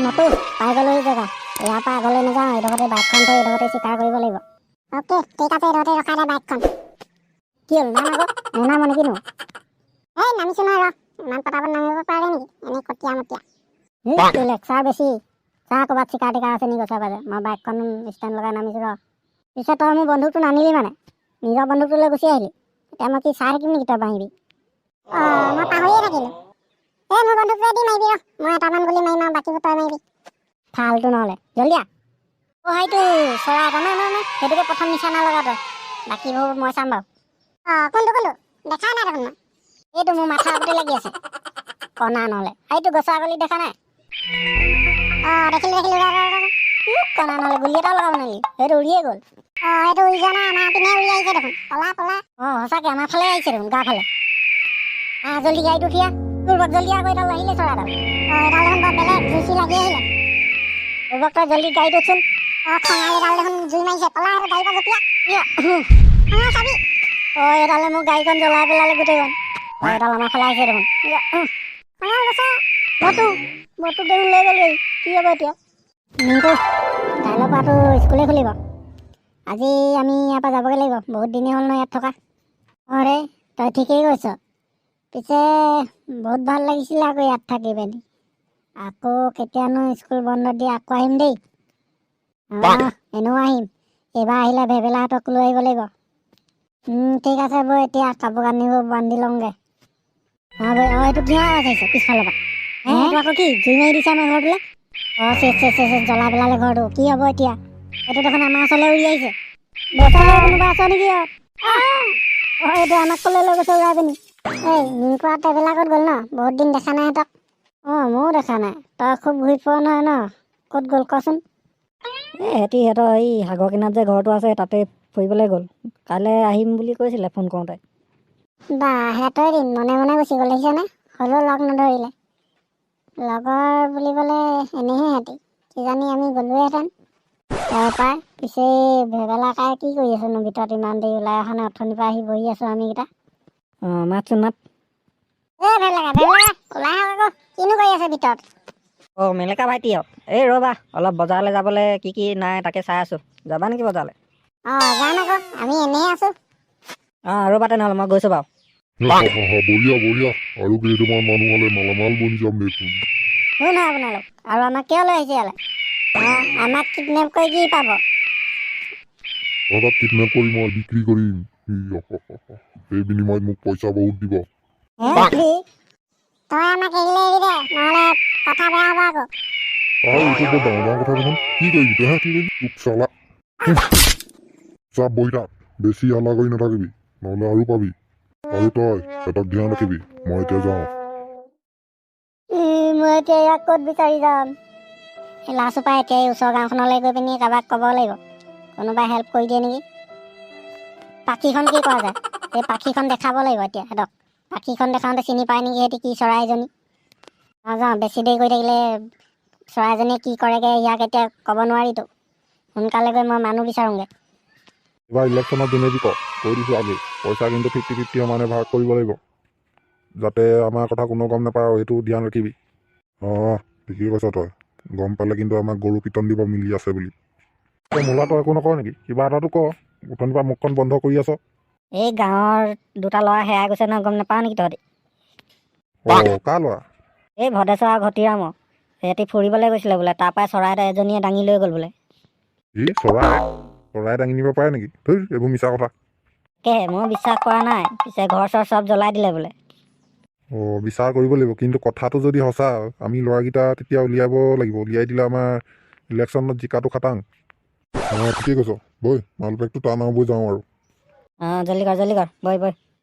নতু পাই গ'লো জেগা ইয়াৰ পৰা আগলৈ নাযাওঁ এইডোখৰতে বাইকখন থৈ এইডোখৰতে চিকাৰ কৰিব লাগিব অ'কে ঠিক আছে এইডোখৰতে ৰখাই দে বাইকখন কি হ'ল নাম আকৌ নেনাম মানে কিনো এই নামিছোঁ নহয় ৰ ইমান পটাপট নামিব পাৰে নেকি এনেই কটীয়া মটীয়া লেকচাৰ বেছি চা ক'ৰবাত চিকাৰ টিকাৰ আছে নেকি গছৰ পাজে মই বাইকখন ষ্টেণ্ড লগাই নামিছোঁ ৰ পিছত তই মোৰ বন্ধুকটো নানিলি মানে নিজৰ বন্ধুকটোলৈ গুচি আহিলি এতিয়া মই কি চাই থাকিম নেকি তই বাহিবি মই পাহৰিয়ে থাকিলোঁ এই মোৰ বন্ধুকটোৱে দি মাৰিবি ৰ মই এটামান গুলি মাৰিম আৰু বাকীবোৰ তই মাৰিবি ফালটো নহ'লে জলদি সেইটো চৰাই এটা নাই সেইটোকে প্ৰথম নিচানা লগা তই বাকীবোৰ মই চাম বাৰু কোনটো দেখাই নাই দেখোন মই এইটো মোৰ মাথা আগতে লাগি আছে কণা নহ'লে সেইটো গছৰ আগলি দেখা নাই দেখিলোঁ কণা নহ'লে গুলি এটাও লগাব নালাগে সেইটো উৰিয়ে গ'ল সেইটো উৰি যোৱা নাই আমাৰ পিনে উৰি আহিছে দেখোন পলা সঁচাকৈ আমাৰ ফালে আহিছে দেখোন গা ফালে জলদি গাড়ীটো উঠিয়া তোৰ জলদি আকৌ এডাল আহিলে চৰাইডাল এডাল দেখোন বৰ বেলেগ জুচি লাগি আহিলে তই জলদি গাড়ীটো উঠচোন খঙাল এডাল দেখোন জুই মাৰিছে পলা আৰু গাড়ী পৰা জঁপিয়া চাবি এডালে মোক গাড়ীখন জ্বলাই পেলালে গোটেইখন এডাল আমাৰ ফালে আহিছে দেখোন বতু দেখোন লৈ গ'লগৈ কি হ'ব এতিয়া মিণ্টু কাইলৈৰ পৰাতো স্কুলেই খুলিব আজি আমি ইয়াৰ পৰা যাবগৈ লাগিব বহুত দিনেই হ'ল ন ইয়াত থকা ৰে তই ঠিকেই কৈছ পিছে বহুত ভাল লাগিছিলে আকৌ ইয়াত থাকি পিনি আকৌ কেতিয়ানো স্কুল বন্ধ দি আকৌ আহিম দেই এনেও আহিম এইবাৰ আহিলে ভেবেলাহঁতক লৈ আহিব লাগিব ঠিক আছে বৌ এতিয়া কাপোৰ কানিবোৰ বান্ধি লওঁগৈ এইটো কিহৰ আৱাজ আহিছে পিছফালৰ পৰা এইটো আকৌ কি জুই মাৰি দিছে আমাৰ ঘৰটোলৈ জ্বলাই পেলালে ঘৰটো কি হ'ব এতিয়া এইটো দেখোন আমাৰ ওচৰলৈ উৰি আহিছে বচালে কোনোবা আছ নেকি এইটো আমাক ক'লৈ লৈ গৈছে উৰাই পিনি মিংকুৰা ট্ৰেভেলাৰ ক'ত গ'ল ন বহুত দিন দেখা নাই সিহঁতক ময়ো দেখা নাই তই খুব ঘূৰি ফুৰা নহয় ন ক'ত গ'ল কচোন সিহঁতৰ এই সাগৰ কিনাৰত যে ঘৰটো আছে তাতে ফুৰিবলৈ গ'ল কাইলৈ আহিম বুলি কৈছিলে ফোন কৰোঁতে বা সিহঁতৰ দিন মনে মনে গুচি গ'ল দেখিছানে হ'লেও লগ নধৰিলে লগৰ বুলিবলৈ এনেহে সিহঁতি কিজানি আমি গ'লোহেঁতেন তাৰপৰা পিছে ভেবেলা কাই কি কৰি আছোনো ভিতৰত ইমান দেৰি ওলাই অহা নাই অথনিৰ পৰা আহি বহি আছোঁ আমিকেইটা মাতচোন মাত ভেবেলা ওলাই আহক আকৌ কিনো কৰি আছে ভিতৰত মেলেকা ভাইটি এই ৰ'বা অলপ বজাৰলৈ যাবলৈ কি নাই তাকে চাই আছোঁ যাবা নেকি বজাৰলৈ যাম আকৌ আমি এনেই আছোঁ ৰ'বা তেনেহ'লে মই গৈছোঁ বাৰু বঢ়িয়া আৰু কেইটামান মানুহ হ'লে মালামাল বনি যাম দেখোন শুন আপোনালোক আৰু আমাক কিয় লৈ আহিছে ইয়ালৈ আমাক কিডনেপ কৰি কি পাব তাক কিডনেপ কৰি মই বিক্ৰী কৰিম সেই বিনিময়ত মোক পইচা বহুত দিব তই আমাক এৰিলে এৰি দে নহ'লে কথা বেয়া হ'ব আকৌ এইটো বৰ ডাঙৰ কথা দেখোন কি কৰিবি তই কি কৰিবি তোক চালা চাপ বহি থাক বেছি হাল্লা কৰি নাথাকিবি নহ'লে আৰু পাবি আৰু তই সিহঁতক ধ্যান ৰাখিবি মই এতিয়া যাওঁ মই এতিয়া ইয়াক ক'ত বিচাৰি যাম লাচোপাই এতিয়া এই ওচৰ গাঁওখনলৈ গৈ পিনি কাৰোবাক ক'ব লাগিব কোনোবাই হেল্প কৰি দিয়ে নেকি পাখিখন কি কৰা যায় এই পাখিখন দেখাব লাগিব এতিয়া সিহঁতক পাখিখন দেখাওঁতে চিনি পায় নেকি সিহঁতি কি চৰাইজনী নাযাওঁ বেছি দেৰি কৰি থাকিলে চৰাইজনীয়ে কি কৰেগৈ ইয়াক এতিয়া ক'ব নোৱাৰিতো সোনকালে গৈ মই মানুহ বিচাৰোঁগৈ এইবাৰ ইলেকশ্যনত যোনে কৈ দিছোঁ আগে পইচা কিন্তু 50-50 সমানে ভাগ কৰিব লাগিব যাতে আমাৰ কথা কোনো গম নাপায় আৰু সেইটো ধ্যান ৰাখিবি ঠিকেই কৈছ তই গম পালে কিন্তু আমাক গৰু পিটন দিব মিলি আছে বুলি তই মোলা তই একো নকৰ নেকি কিবা এটাতো ক অথনিৰ পৰা মুখখন বন্ধ কৰি আছ এই গাঁৱৰ দুটা ল'ৰা হেৰাই গৈছে নহয় গম নাপাওঁ নেকি তহঁতি কাৰ ল'ৰা এই ভদেশ্বৰ আৰু ঘটিৰামৰ সিহঁতি ফুৰিবলৈ গৈছিলে বোলে তাৰপৰা চৰাই এটা এজনীয়ে দাঙি লৈ গ'ল বোলে চৰাই দাঙি নিব পাৰে নেকি এইবোৰ মিছা কথা মই বিশ্বাস কৰা নাই পিছে ঘৰ চৰ চব জ্বলাই দিলে বোলে বিচাৰ কৰিব লাগিব কিন্তু কথাটো যদি সঁচা আমি ল'ৰাকেইটা তেতিয়া উলিয়াব লাগিব উলিয়াই দিলে আমাৰ ইলেকশ্যনত জিকাটো খাটাং ঠিকেই কৈছ বৈ মাল বেগটো টান আৰু বৈ যাওঁ আৰু জলদি কৰ বৈ